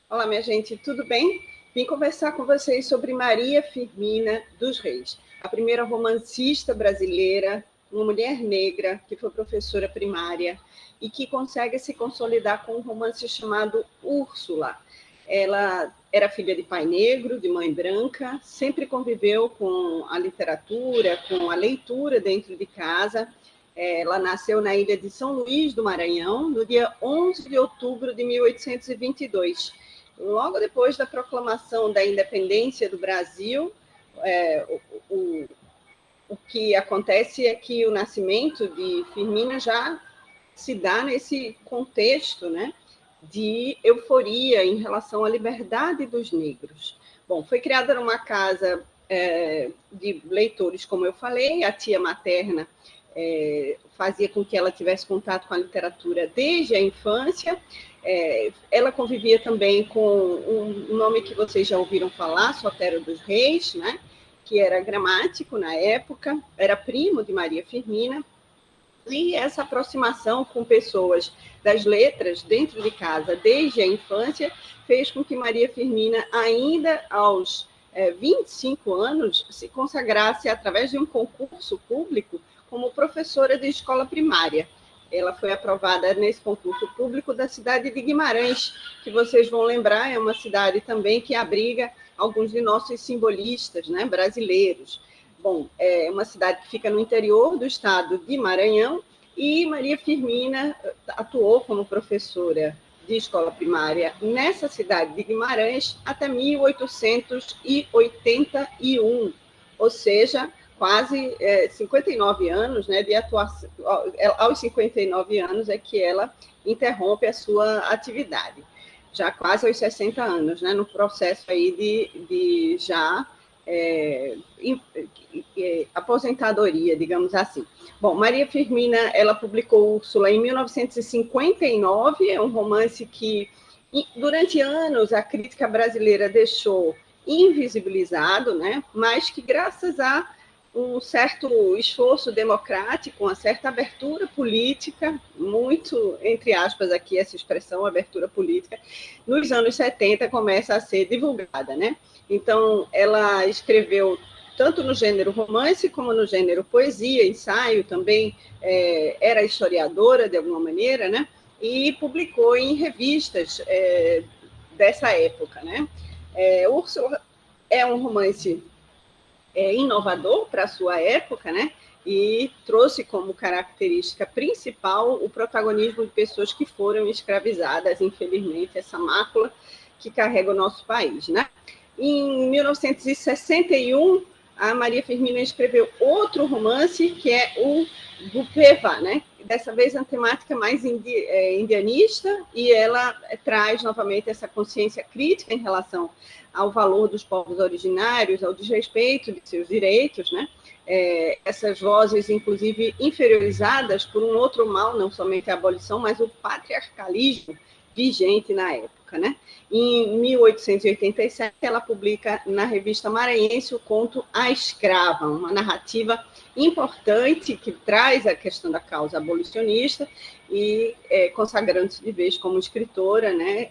Olá, minha gente, tudo bem? Vim conversar com vocês sobre Maria Firmina dos Reis, a primeira romancista brasileira, uma mulher negra que foi professora primária e que consegue se consolidar com um romance chamado Úrsula. Ela era filha de pai negro, de mãe branca, sempre conviveu com a literatura, com a leitura dentro de casa. Ela nasceu na ilha de São Luís do Maranhão, no dia 11 de outubro de 1822. Logo depois da proclamação da independência do Brasil, é, o, o que acontece é que o nascimento de Firmina já se dá nesse contexto, né, de euforia em relação à liberdade dos negros. Bom, foi criada numa casa de leitores, como eu falei, a tia materna fazia com que ela tivesse contato com a literatura desde a infância. Ela convivia também com um nome que vocês já ouviram falar, Sotero dos Reis, né? Que era gramático na época, era primo de Maria Firmina, e essa aproximação com pessoas das letras dentro de casa desde a infância fez com que Maria Firmina, ainda aos 25 anos, se consagrasse através de um concurso público como professora de escola primária. Ela foi aprovada nesse concurso público da cidade de Guimarães, que vocês vão lembrar, é uma cidade também que abriga alguns de nossos simbolistas, né, brasileiros. Bom, é uma cidade que fica no interior do estado de Maranhão, e Maria Firmina atuou como professora de escola primária nessa cidade de Guimarães até 1881, ou seja, quase 59 anos, né, de atuação. Aos 59 anos é que ela interrompe a sua atividade, já quase aos 60 anos, né, no processo aí de já aposentadoria, digamos assim. Bom, Maria Firmina, ela publicou Úrsula em 1959, é um romance que, durante anos, a crítica brasileira deixou invisibilizado, né? Mas que, graças a um certo esforço democrático, uma certa abertura política, muito, entre aspas, aqui essa expressão, abertura política, nos anos 70 começa a ser divulgada, né? Então, ela escreveu tanto no gênero romance como no gênero poesia, ensaio, também era historiadora de alguma maneira, né? E publicou em revistas dessa época, né? Úrsula é um romance inovador para a sua época, né? E trouxe como característica principal o protagonismo de pessoas que foram escravizadas, infelizmente, essa mácula que carrega o nosso país, né? Em 1961, a Maria Firmina escreveu outro romance, que é o Gupeva, né? Dessa vez uma temática mais indianista, e ela traz novamente essa consciência crítica em relação ao valor dos povos originários, ao desrespeito de seus direitos, né? Essas vozes, inclusive, inferiorizadas por um outro mal, não somente a abolição, mas o patriarcalismo vigente na época, né? Em 1887, ela publica na revista Maranhense o conto A Escrava, uma narrativa importante que traz a questão da causa abolicionista e consagrando-se de vez como escritora, né?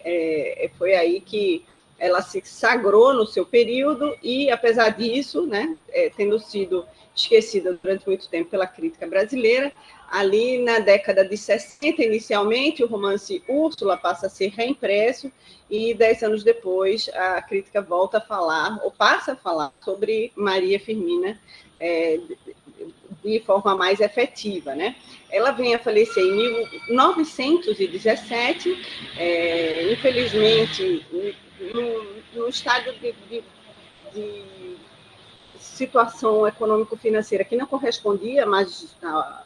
Foi aí que ela se sagrou no seu período e, apesar disso, né, tendo sido esquecida durante muito tempo pela crítica brasileira, ali na década de 60, inicialmente, o romance Úrsula passa a ser reimpresso e 10 anos depois a crítica volta a falar, ou passa a falar, sobre Maria Firmina de forma mais efetiva, né? Ela vem a falecer em 1917, infelizmente, no estado de situação econômico-financeira que não correspondia mais à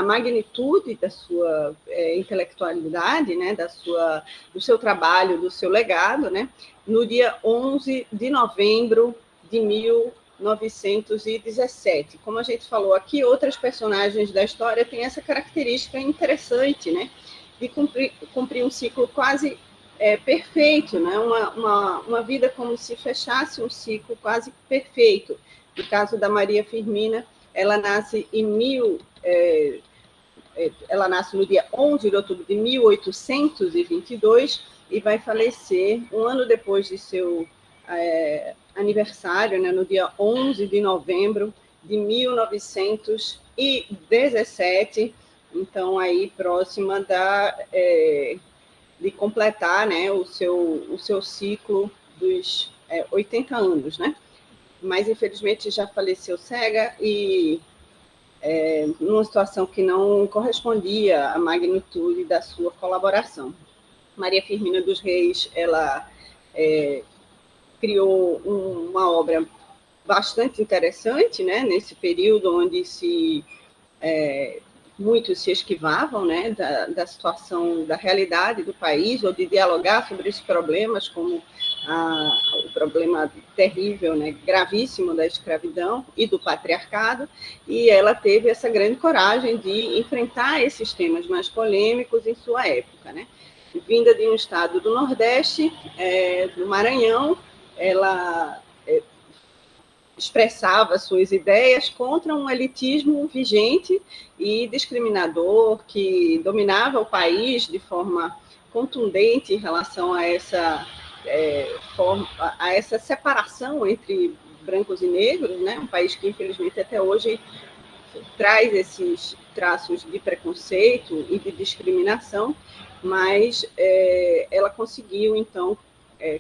magnitude da sua intelectualidade, né, do seu trabalho, do seu legado, né, no dia 11 de novembro de 1917. Como a gente falou aqui, outras personagens da história têm essa característica interessante, né, de cumprir um ciclo quase perfeito, né? Uma vida como se fechasse um ciclo quase perfeito. No caso da Maria Firmina, ela nasce em ela nasce no dia 11 de outubro de 1822 e vai falecer um ano depois de seu aniversário, né, no dia 11 de novembro de 1917, então aí próxima de completar, né, o seu ciclo dos 80 anos, né? Mas infelizmente já faleceu cega e numa situação que não correspondia à magnitude da sua colaboração. Maria Firmina dos Reis, ela criou uma obra bastante interessante, né, nesse período onde muitos se esquivavam, né, da situação, da realidade do país, ou de dialogar sobre esses problemas, como o problema terrível, né, gravíssimo da escravidão e do patriarcado, e ela teve essa grande coragem de enfrentar esses temas mais polêmicos em sua época, né. Vinda de um estado do Nordeste, do Maranhão, ela expressava suas ideias contra um elitismo vigente e discriminador que dominava o país de forma contundente em relação a essa separação entre brancos e negros, né? Um país que, infelizmente, até hoje traz esses traços de preconceito e de discriminação, mas ela conseguiu, então,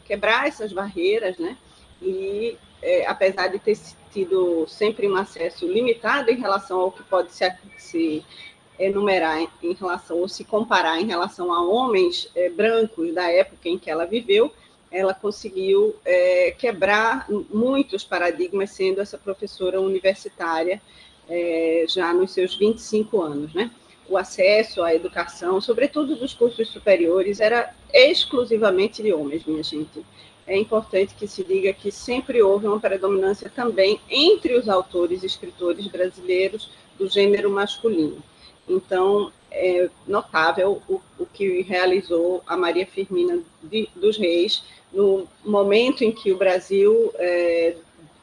quebrar essas barreiras, né? E apesar de ter tido sempre um acesso limitado em relação ao que pode se enumerar em relação, ou se comparar em relação a homens brancos da época em que ela viveu, ela conseguiu quebrar muitos paradigmas, sendo essa professora universitária já nos seus 25 anos, né? O acesso à educação, sobretudo dos cursos superiores, era exclusivamente de homens, minha gente. É importante que se diga que sempre houve uma predominância também entre os autores e escritores brasileiros do gênero masculino. Então, é notável o que realizou a Maria Firmina dos Reis no momento em que o Brasil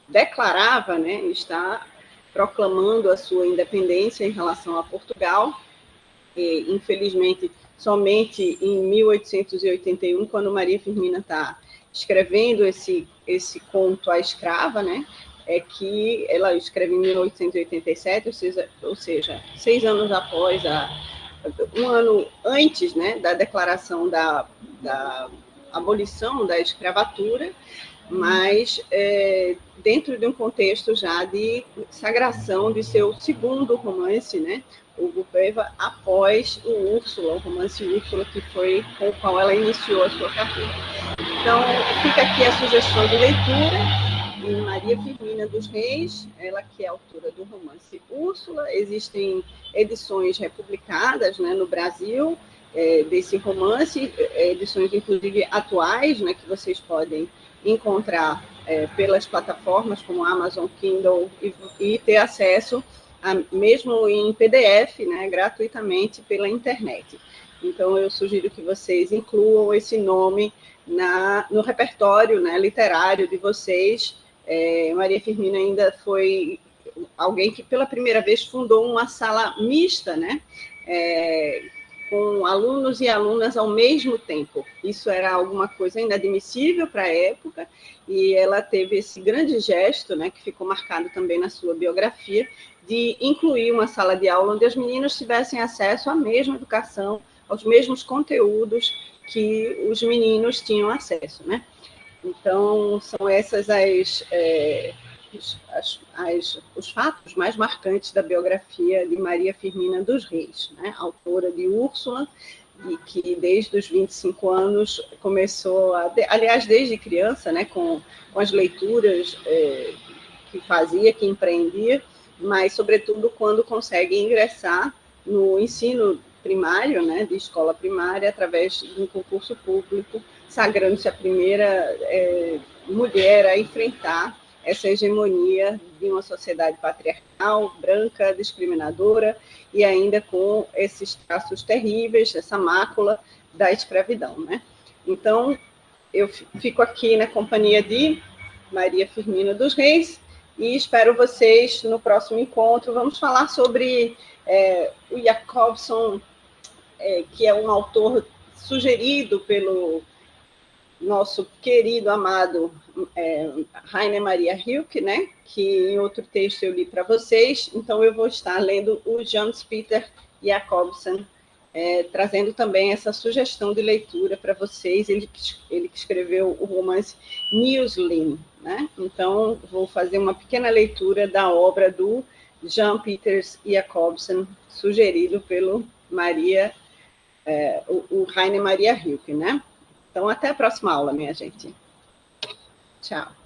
declarava, né, está proclamando a sua independência em relação a Portugal. E, infelizmente, somente em 1881, quando Maria Firmina está escrevendo esse conto A Escrava, né, que ela escreve em 1887, ou seja 6 anos após, um ano antes, né, da declaração da abolição da escravatura, mas dentro de um contexto já de sagração de seu segundo romance, né, o Gupeva, após o Úrsula, o romance Úrsula, que foi com o qual ela iniciou a sua carreira. Então, fica aqui a sugestão de leitura de Maria Firmina dos Reis, ela que é autora do romance Úrsula. Existem edições republicadas, né, no Brasil, desse romance, edições inclusive atuais, né, que vocês podem encontrar pelas plataformas como Amazon Kindle e ter acesso mesmo em PDF, né, gratuitamente pela internet. Então, eu sugiro que vocês incluam esse nome no repertório, né, literário de vocês. Maria Firmina ainda foi alguém que, pela primeira vez, fundou uma sala mista, né, com alunos e alunas ao mesmo tempo. Isso era alguma coisa inadmissível para a época, e ela teve esse grande gesto, né, que ficou marcado também na sua biografia, de incluir uma sala de aula onde as meninas tivessem acesso à mesma educação, aos mesmos conteúdos que os meninos tinham acesso, né? Então, são essas os fatos mais marcantes da biografia de Maria Firmina dos Reis, né? Autora de Úrsula, e que desde os 25 anos começou, aliás, desde criança, né, com as leituras que fazia, que empreendia, mas, sobretudo, quando consegue ingressar no ensino primário, né, de escola primária, através de um concurso público, sagrando-se a primeira mulher a enfrentar essa hegemonia de uma sociedade patriarcal, branca, discriminadora, e ainda com esses traços terríveis, essa mácula da escravidão, né? Então, eu fico aqui na companhia de Maria Firmina dos Reis, e espero vocês no próximo encontro. Vamos falar sobre o Jacobson, que é um autor sugerido pelo nosso querido, amado Rainer Maria Rilke, né? Que em outro texto eu li para vocês. Então, eu vou estar lendo o Jöns Peter Jacobsen, trazendo também essa sugestão de leitura para vocês. Ele que escreveu o romance Newslim, né? Então, vou fazer uma pequena leitura da obra do Jöns Peter Jacobsen, sugerido pelo o Rainer Maria Rilke, né? Então, até a próxima aula, minha gente. Tchau.